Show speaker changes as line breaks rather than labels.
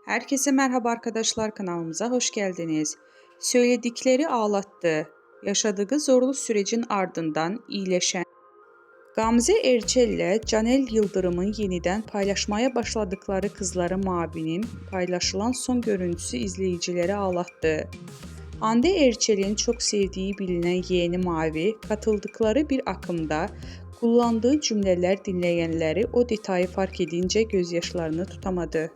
Herkese merhaba arkadaşlar, kanalımıza hoş geldiniz. Söyledikleri ağlattı. Yaşadığı zorlu sürecin ardından iyileşen Gamze Erçel ile Canel Yıldırım'ın yeniden paylaşmaya başladıkları Kızları Mavi'nin paylaşılan son görüntüsü izleyicileri ağlattı. Hande Erçel'in çok sevdiği bilinen yeğeni Mavi, katıldıkları bir akımda kullandığı cümleler dinleyenleri o detayı fark edince gözyaşlarını tutamadı.